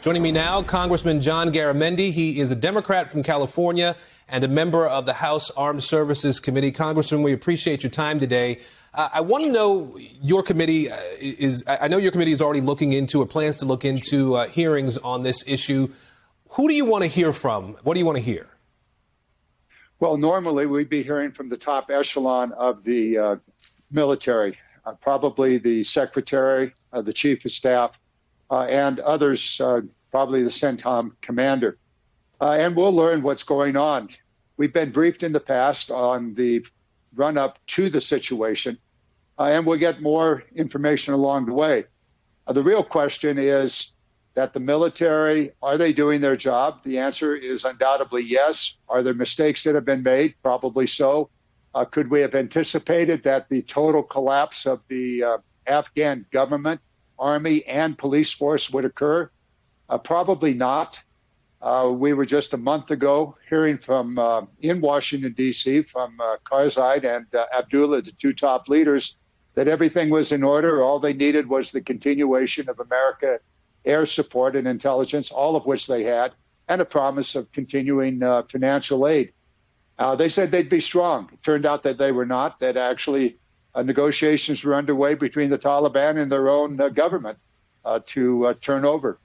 Joining me now, Congressman John Garamendi. He is a Democrat from California and a member of the House Armed Services Committee. Congressman, we appreciate your time today. I want to know your committee I know your committee is already looking into or plans to look into hearings on this issue. Who do you want to hear from? What do you want to hear? Well, normally we'd be hearing from the top echelon of the military, probably the secretary, the chief of staff, and others, probably the CENTCOM commander. And we'll learn what's going on. We've been briefed in the past on the run-up to the situation, and we'll get more information along the way. The real question is that the military, are they doing their job? The answer is undoubtedly yes. Are there mistakes that have been made? Probably so. Could we have anticipated that the total collapse of the Afghan government, army, and police force would occur? Probably not. We were just a month ago hearing from in Washington, D.C., from Karzai and Abdullah, the two top leaders, that everything was in order. All they needed was the continuation of America air support and intelligence, all of which they had, and a promise of continuing financial aid. They said they'd be strong. It turned out that they were not, that actually negotiations were underway between the Taliban and their own government to turn over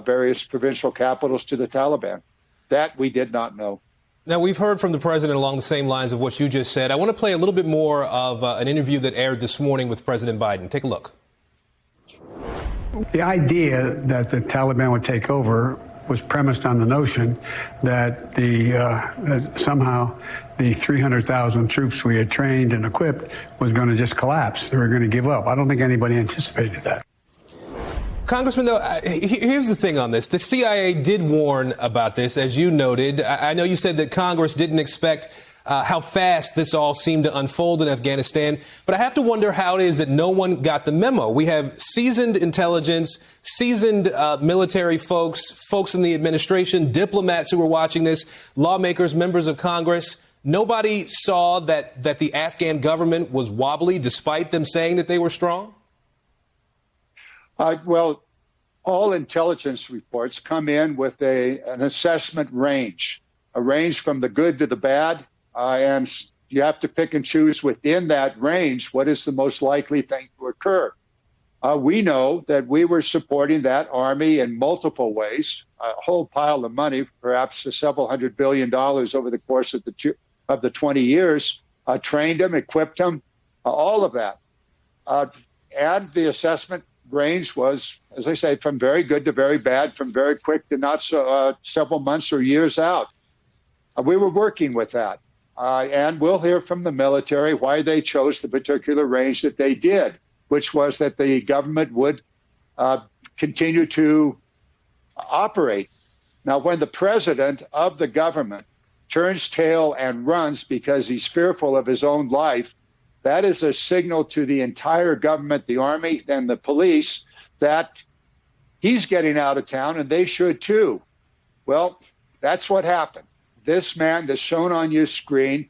various provincial capitals to the Taliban. That we did not know. Now, we've heard from the president along the same lines of what you just said. I want to play a little bit more of an interview that aired this morning with President Biden. Take a look. The idea that the Taliban would take over was premised on the notion that that somehow the 300,000 troops we had trained and equipped was going to just collapse. They were going to give up. I don't think anybody anticipated that. Congressman, though, here's the thing on this. The CIA did warn about this, as you noted. I know you said that Congress didn't expect how fast this all seemed to unfold in Afghanistan. But I have to wonder how it is that no one got the memo. We have seasoned intelligence, seasoned military folks in the administration, diplomats who were watching this, lawmakers, members of Congress. Nobody saw that the Afghan government was wobbly, despite them saying that they were strong? Well, all intelligence reports come in with an assessment range, a range from the good to the bad. And you have to pick and choose within that range what is the most likely thing to occur. We know that we were supporting that army in multiple ways, a whole pile of money, perhaps several $100 billion over the course of the 20 years, trained them, equipped them, all of that. And the assessment range was, as I say, from very good to very bad, from very quick to not so several months or years out. We were working with that. And we'll hear from the military why they chose the particular range that they did, which was that the government would continue to operate. Now, when the president of the government turns tail and runs because he's fearful of his own life, that is a signal to the entire government, the army and the police, that he's getting out of town and they should too. Well, that's what happened. This man that's shown on your screen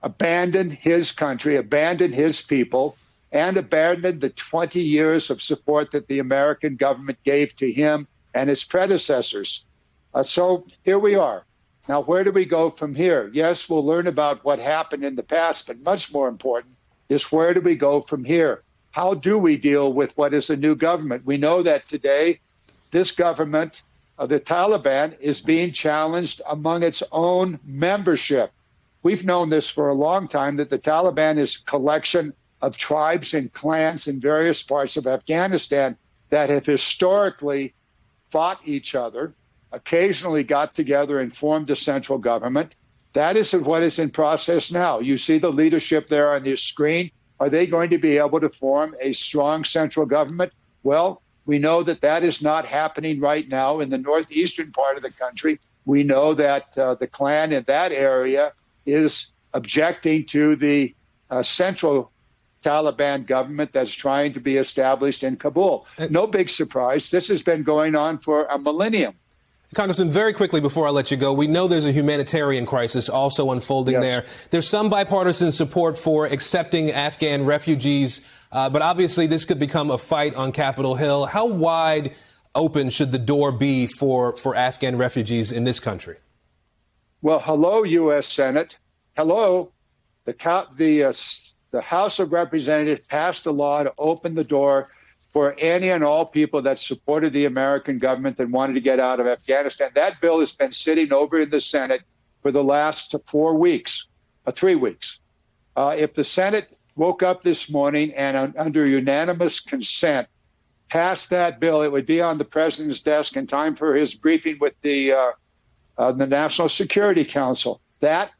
abandoned his country, abandoned his people, and abandoned the 20 years of support that the American government gave to him and his predecessors. So here we are. Now, where do we go from here? Yes, we'll learn about what happened in the past, but much more important is where do we go from here? How do we deal with what is a new government? We know that today this government, the Taliban, is being challenged among its own membership. We've known this for a long time, that the Taliban is a collection of tribes and clans in various parts of Afghanistan that have historically fought each other, occasionally got together and formed a central government. That is what is in process now. You see the leadership there on this screen. Are they going to be able to form a strong central government? Well, we know that that is not happening right now in the northeastern part of the country. We know that the Klan in that area is objecting to the central Taliban government that's trying to be established in Kabul. No big surprise. This has been going on for a millennium. Congressman, very quickly before I let you go, we know there's a humanitarian crisis also unfolding there. There's some bipartisan support for accepting Afghan refugees, but obviously this could become a fight on Capitol Hill. How wide open should the door be for Afghan refugees in this country? Well, hello, U.S. Senate. Hello. The House of Representatives passed a law to open the door for any and all people that supported the American government and wanted to get out of Afghanistan. That bill has been sitting over in the Senate for the last 3 weeks. If the Senate woke up this morning and under unanimous consent passed that bill, it would be on the president's desk in time for his briefing with the National Security Council. That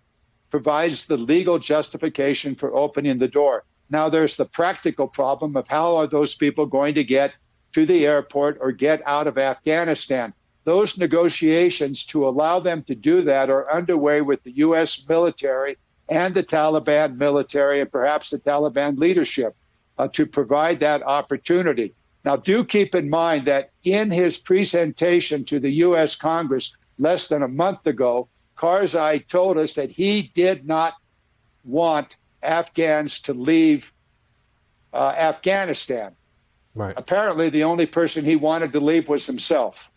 provides the legal justification for opening the door. Now, there's the practical problem of how are those people going to get to the airport or get out of Afghanistan. Those negotiations to allow them to do that are underway with the U.S. military and the Taliban military and perhaps the Taliban leadership to provide that opportunity. Now, do keep in mind that in his presentation to the U.S. Congress less than a month ago, Karzai told us that he did not want Afghans to leave Afghanistan. Right. Apparently, the only person he wanted to leave was himself.